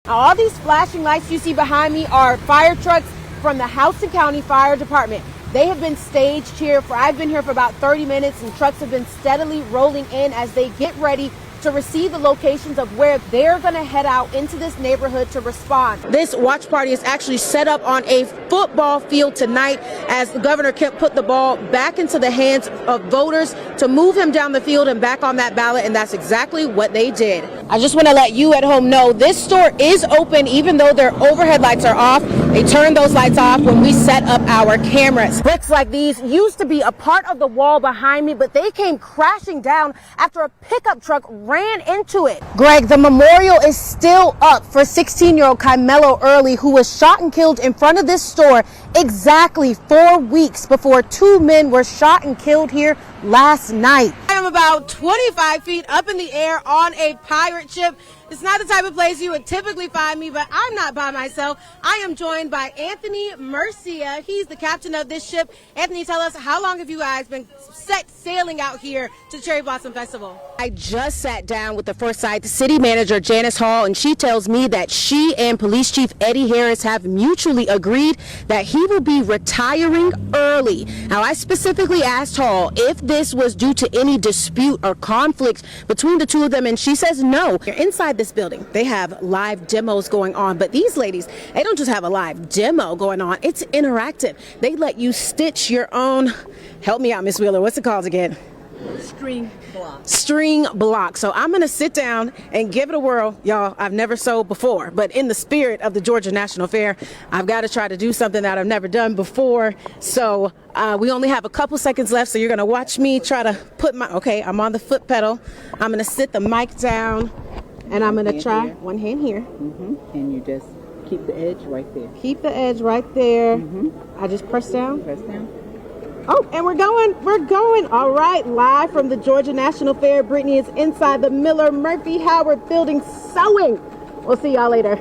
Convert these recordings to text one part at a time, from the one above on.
Now, all these flashing lights you see behind me are fire trucks from the Houston County Fire Department. They have been staged here I've been here for about 30 minutes, and trucks have been steadily rolling in as they get ready to receive the locations of where they're going to head out into this neighborhood to respond. This watch party is actually set up on a football field tonight as Governor Kemp put the ball back into the hands of voters to move him down the field and back on that ballot, and that's exactly what they did. I just want to let you at home know this store is open even though their overhead lights are off. They turned those lights off when we set up our cameras. Bricks like these used to be a part of the wall behind me, but they came crashing down after a pickup truck ran into it. Greg, the memorial is still up for 16-year-old Kymelo Early, who was shot and killed in front of this store exactly 4 weeks before two men were shot and killed here last night. I am about 25 feet up in the air on a pirate ship. It's not the type of place you would typically find me, but I'm not by myself. I am joined by Anthony Murcia. He's the captain of this ship. Anthony, tell us, how long have you guys been set sailing out here to Cherry Blossom Festival? I just sat down with the Forsyth City Manager, Janice Hall, and she tells me that she and Police Chief Eddie Harris have mutually agreed that he will be retiring early. Now, I specifically asked Hall if this was due to any dispute or conflict between the two of them, and she says no. You're inside this building. They have live demos going on, but these ladies, they don't just have a live demo going on. It's interactive. They let you stitch your own, help me out, Miss Wheeler, what's it called again? String block. String block. So I'm going to sit down and give it a whirl. Y'all, I've never sewed before, but in the spirit of the Georgia National Fair, I've got to try to do something that I've never done before. So we only have a couple seconds left, so you're going to watch me try to put okay, I'm on the foot pedal. I'm going to sit the mic down, and I'm going to try one hand here. And you just keep the edge right there. Keep the edge right there. I just press down. Press down. Oh, and we're going. All right, live from the Georgia National Fair. Brittany is inside the Miller Murphy Howard building sewing. We'll see y'all later.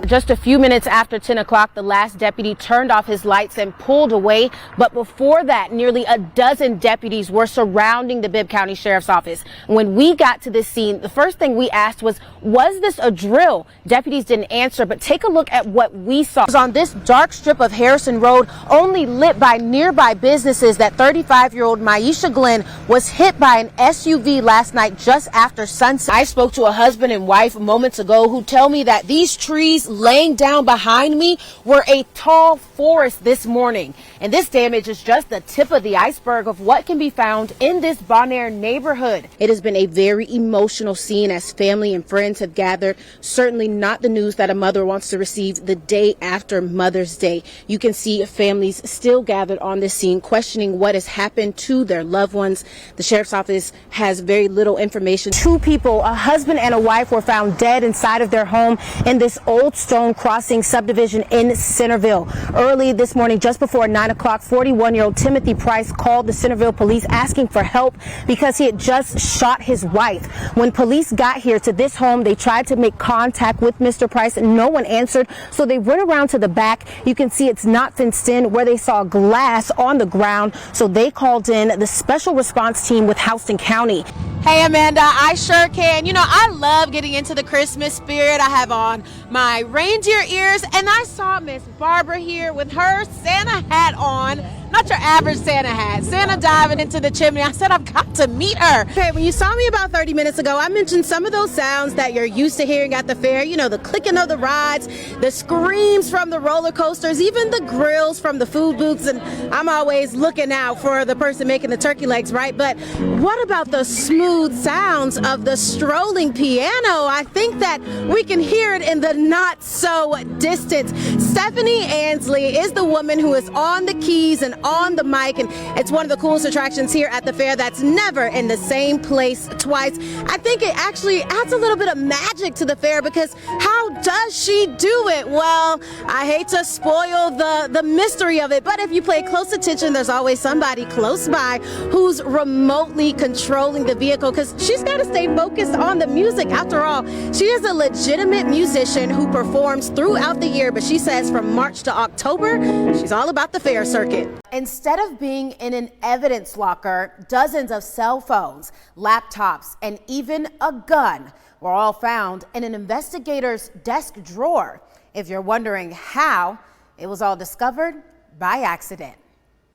Just a few minutes after 10 o'clock, the last deputy turned off his lights and pulled away. But before that, nearly a dozen deputies were surrounding the Bibb County Sheriff's Office. When we got to this scene, the first thing we asked was this a drill? Deputies didn't answer, but take a look at what we saw. It was on this dark strip of Harrison Road, only lit by nearby businesses, that 35-year-old Maisha Glenn was hit by an SUV last night just after sunset. I spoke to a husband and wife moments ago who tell me that these trees laying down behind me were a tall forest this morning. And this damage is just the tip of the iceberg of what can be found in this Bonaire neighborhood. It has been a very emotional scene as family and friends have gathered. Certainly not the news that a mother wants to receive the day after Mother's Day. You can see families still gathered on this scene, questioning what has happened to their loved ones. The sheriff's office has very little information. Two people, a husband and a wife, were found dead inside of their home in this Old Stone Crossing subdivision in Centerville. Early this morning, just before 9 o'clock, 41-year-old Timothy Price called the Centerville police asking for help because he had just shot his wife. When police got here to this home, they tried to make contact with Mr. Price and no one answered, so they went around to the back. You can see it's not fenced in, where they saw glass on the ground, so they called in the special response team with Houston County. Hey Amanda, I sure can. You know, I love getting into the Christmas spirit. I have on my reindeer ears, and I saw Miss Barbara here with her Santa hat on. Not your average Santa hat. Santa diving into the chimney. I said, I've got to meet her. Okay, when you saw me about 30 minutes ago, I mentioned some of those sounds that you're used to hearing at the fair. You know, the clicking of the rides, the screams from the roller coasters, even the grills from the food booths. And I'm always looking out for the person making the turkey legs, right? But what about the smooth sounds of the strolling piano? I think that we can hear it in the not so distance. Stephanie Ansley is the woman who is on the keys and on the mic, and it's one of the coolest attractions here at the fair that's never in the same place twice. I think it actually adds a little bit of magic to the fair, because how does she do it? Well, I hate to spoil the mystery of it, but if you pay close attention, there's always somebody close by who's remotely controlling the vehicle, because she's got to stay focused on the music. After all, she is a legitimate musician who performs throughout the year, but she says from March to October, she's all about the fair circuit. Instead of being in an evidence locker, dozens of cell phones, laptops, and even a gun were all found in an investigator's desk drawer. If you're wondering how, it was all discovered by accident.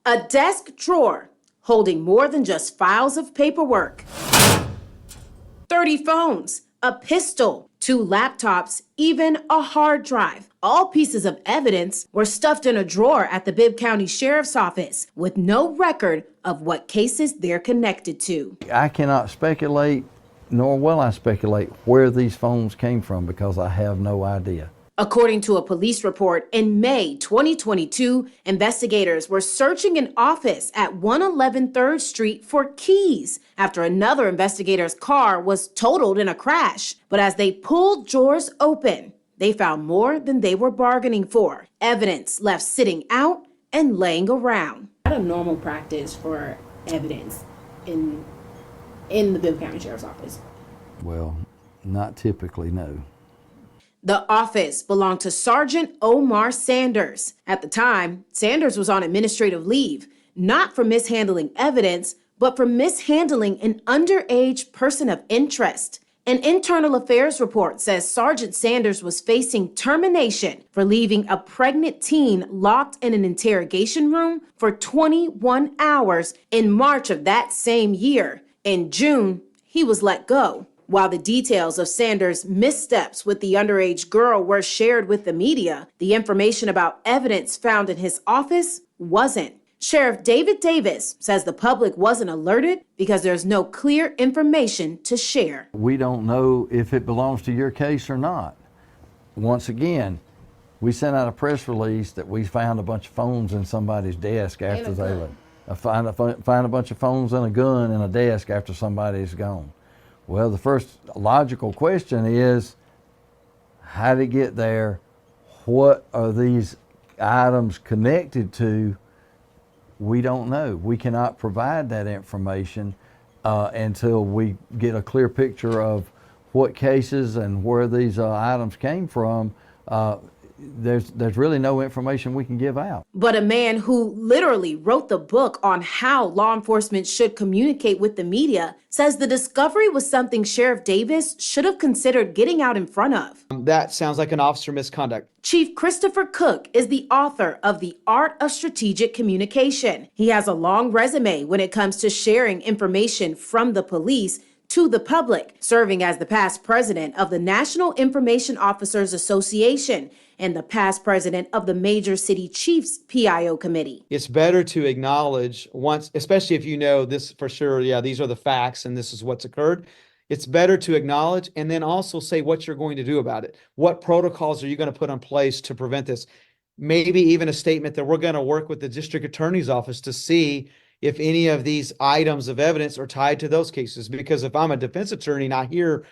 A desk drawer holding more than just files of paperwork. 30 phones, a pistol, 2 laptops, even a hard drive. All pieces of evidence were stuffed in a drawer at the Bibb County Sheriff's Office with no record of what cases they're connected to. I cannot speculate, nor will I speculate, where these phones came from because I have no idea. According to a police report, in May 2022, investigators were searching an office at 111 3rd Street for keys after another investigator's car was totaled in a crash. But as they pulled drawers open, they found more than they were bargaining for. Evidence left sitting out and laying around. Not a normal practice for evidence in the Bibb County Sheriff's Office. Well, not typically, no. The office belonged to Sergeant Omar Sanders. At the time, Sanders was on administrative leave, not for mishandling evidence, but for mishandling an underage person of interest. An internal affairs report says Sergeant Sanders was facing termination for leaving a pregnant teen locked in an interrogation room for 21 hours in March of that same year. In June, he was let go. While the details of Sanders' missteps with the underage girl were shared with the media, the information about evidence found in his office wasn't. Sheriff David Davis says the public wasn't alerted because there's no clear information to share. We don't know if it belongs to your case or not. Once again, we sent out a press release that we found a bunch of phones in somebody's desk after they left. Find a bunch of phones and a gun in a desk after somebody's gone. Well, the first logical question is, how did it get there? What are these items connected to? We don't know. We cannot provide that information until we get a clear picture of what cases and where these items came from. There's really no information we can give out. But a man who literally wrote the book on how law enforcement should communicate with the media says the discovery was something Sheriff Davis should have considered getting out in front of. That sounds like an officer misconduct. Chief Christopher Cook is the author of The Art of Strategic Communication. He has a long resume when it comes to sharing information from the police to the public, serving as the past president of the National Information Officers Association and the past president of the Major City Chiefs PIO Committee. It's better to acknowledge once, especially if you know this for sure, yeah, these are the facts and this is what's occurred. It's better to acknowledge and then also say what you're going to do about it. What protocols are you going to put in place to prevent this? Maybe even a statement that we're going to work with the district attorney's office to see if any of these items of evidence are tied to those cases. Because if I'm a defense attorney and I hear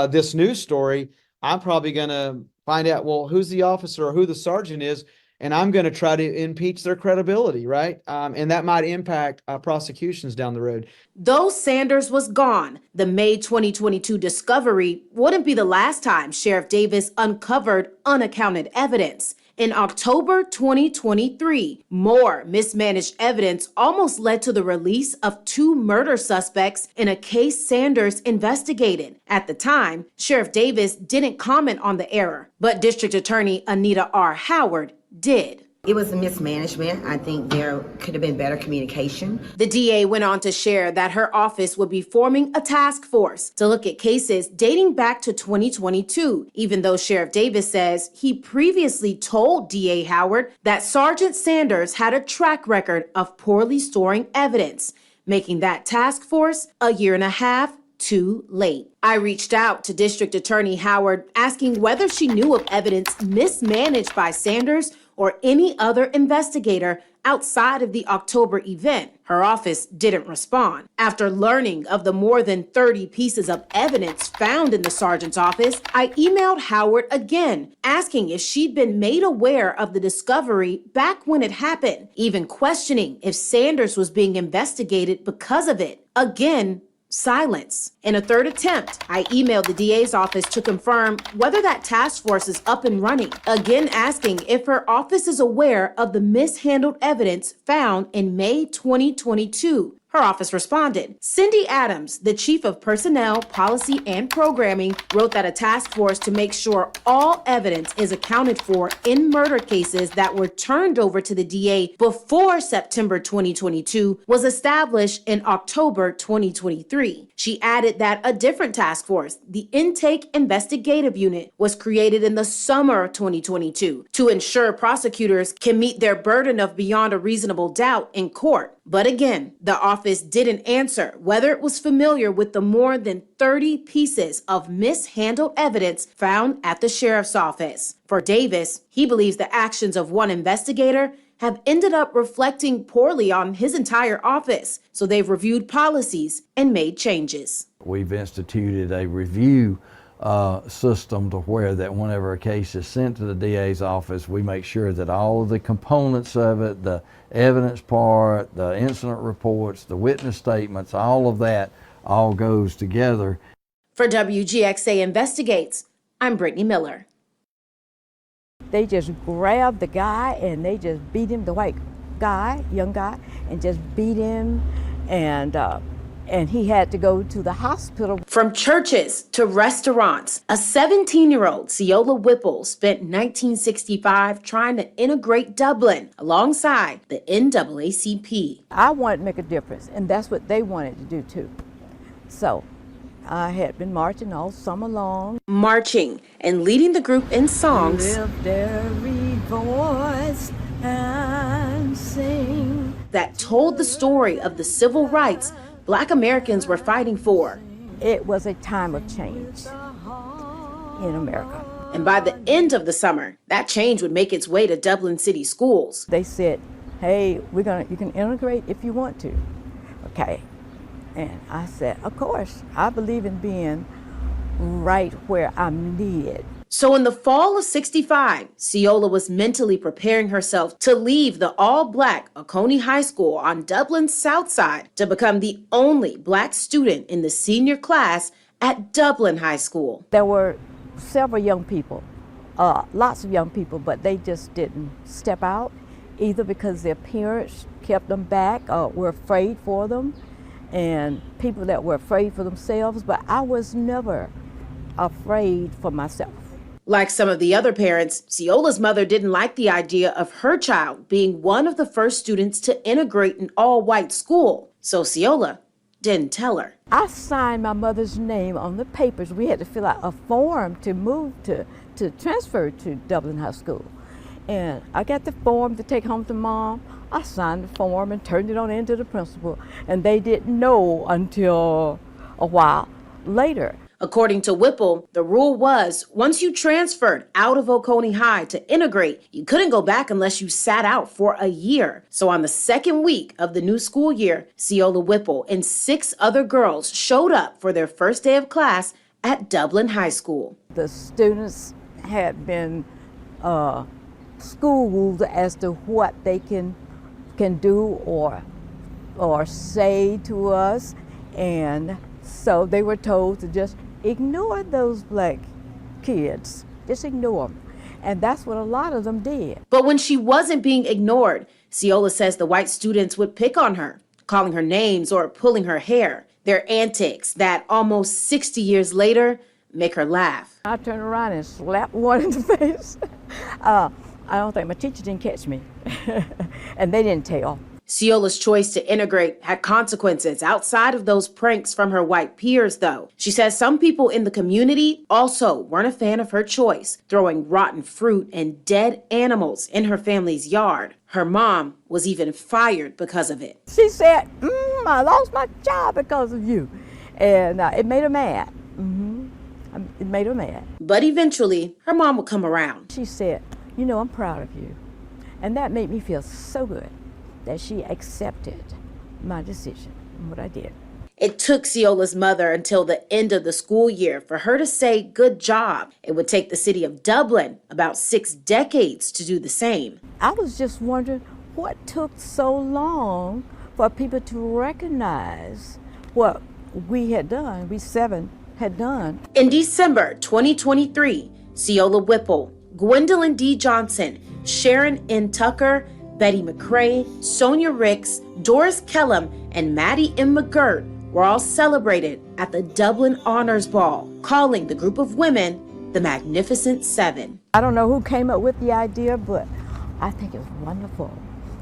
this news story, I'm probably going to find out, well, who's the officer or who the sergeant is, and I'm going to try to impeach their credibility, right? And that might impact prosecutions down the road. Though Sanders was gone, the May 2022 discovery wouldn't be the last time Sheriff Davis uncovered unaccounted evidence. In October 2023, more mismanaged evidence almost led to the release of 2 murder suspects in a case Sanders investigated. At the time, Sheriff Davis didn't comment on the error, but District Attorney Anita R. Howard did. It was a mismanagement. I think there could have been better communication. The DA went on to share that her office would be forming a task force to look at cases dating back to 2022, even though Sheriff Davis says he previously told DA Howard that Sergeant Sanders had a track record of poorly storing evidence, making that task force a year and a half too late. I reached out to District Attorney Howard asking whether she knew of evidence mismanaged by Sanders or any other investigator outside of the October event. Her office didn't respond. After learning of the more than 30 pieces of evidence found in the sergeant's office, I emailed Howard again, asking if she'd been made aware of the discovery back when it happened, even questioning if Sanders was being investigated because of it. Again, silence. In a third attempt, I emailed the DA's office to confirm whether that task force is up and running, again asking if her office is aware of the mishandled evidence found in May 2022. Her office responded. Cindy Adams, the chief of personnel, policy, and programming, wrote that a task force to make sure all evidence is accounted for in murder cases that were turned over to the DA before September 2022 was established in October 2023. She added that a different task force, the Intake Investigative Unit, was created in the summer of 2022 to ensure prosecutors can meet their burden of beyond a reasonable doubt in court. But again, the office didn't answer whether it was familiar with the more than 30 pieces of mishandled evidence found at the sheriff's office. For Davis, he believes the actions of one investigator have ended up reflecting poorly on his entire office, so they've reviewed policies and made changes. We've instituted a review system to where that whenever a case is sent to the DA's office, we make sure that all of the components of it, the evidence part, the incident reports, the witness statements, all of that all goes together. For WGXA Investigates, I'm Brittany Miller. They just grabbed the guy and they just beat him, the white guy, young guy, and just beat him, and he had to go to the hospital. From churches to restaurants, a 17-year-old, Ceola Whipple, spent 1965 trying to integrate Dublin alongside the NAACP. I wanted to make a difference, and that's what they wanted to do too. So I had been marching all summer long. Marching and leading the group in songs. Lift every voice and sing. That told the story of the civil rights Black Americans were fighting for. It was a time of change in America. And by the end of the summer, that change would make its way to Dublin City schools. They said, hey, you can integrate if you want to. Okay. And I said, of course, I believe in being right where I'm needed. So in the fall of '65, Ceola was mentally preparing herself to leave the all-Black Oconee High School on Dublin's south side to become the only Black student in the senior class at Dublin High School. There were several young people, lots of young people, but they just didn't step out, either because their parents kept them back or were afraid for them, and people that were afraid for themselves, but I was never afraid for myself. Like some of the other parents, Ceola's mother didn't like the idea of her child being one of the first students to integrate an all-white school, so Ceola didn't tell her. I signed my mother's name on the papers. We had to fill out a form to move to transfer to Dublin High School. And I got the form to take home to Mom. I signed the form and turned it on into the principal, and they didn't know until a while later. According to Whipple, the rule was once you transferred out of Oconee High to integrate, you couldn't go back unless you sat out for a year. So on the second week of the new school year, Ceola Whipple and 6 other girls showed up for their first day of class at Dublin High School. The students had been schooled as to what they can do or say to us, and so they were told to just ignore those Black kids, just ignore them. And that's what a lot of them did. But when she wasn't being ignored, Ceola says the white students would pick on her, calling her names or pulling her hair. Their antics that almost 60 years later make her laugh. I turned around and slapped one in the face. I don't think my teacher didn't catch me, and they didn't tell. Ceola's choice to integrate had consequences outside of those pranks from her white peers, though. She says some people in the community also weren't a fan of her choice, throwing rotten fruit and dead animals in her family's yard. Her mom was even fired because of it. She said, I lost my job because of you. And it made her mad. It made her mad. But eventually, her mom would come around. She said, you know, I'm proud of you. And that made me feel so good that she accepted my decision and what I did. It took Ceola's mother until the end of the school year for her to say good job. It would take the city of Dublin about 6 decades to do the same. I was just wondering what took so long for people to recognize what we seven had done. In December 2023, Ceola Whipple, Gwendolyn D. Johnson, Sharon N. Tucker, Betty McCrae, Sonia Ricks, Doris Kellum, and Maddie M. McGirt were all celebrated at the Dublin Honors Ball, calling the group of women the Magnificent Seven. I don't know who came up with the idea, but I think it was wonderful.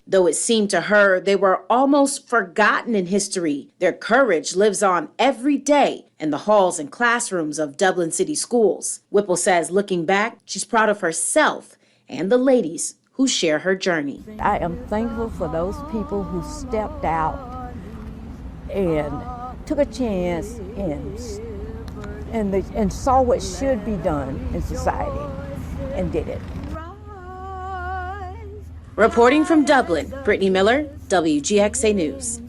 Though it seemed to her they were almost forgotten in history, their courage lives on every day in the halls and classrooms of Dublin City schools. Whipple says, looking back, she's proud of herself and the ladies who share her journey. I am thankful for those people who stepped out and took a chance and saw what should be done in society and did it. Reporting from Dublin, Brittany Miller, WGXA News.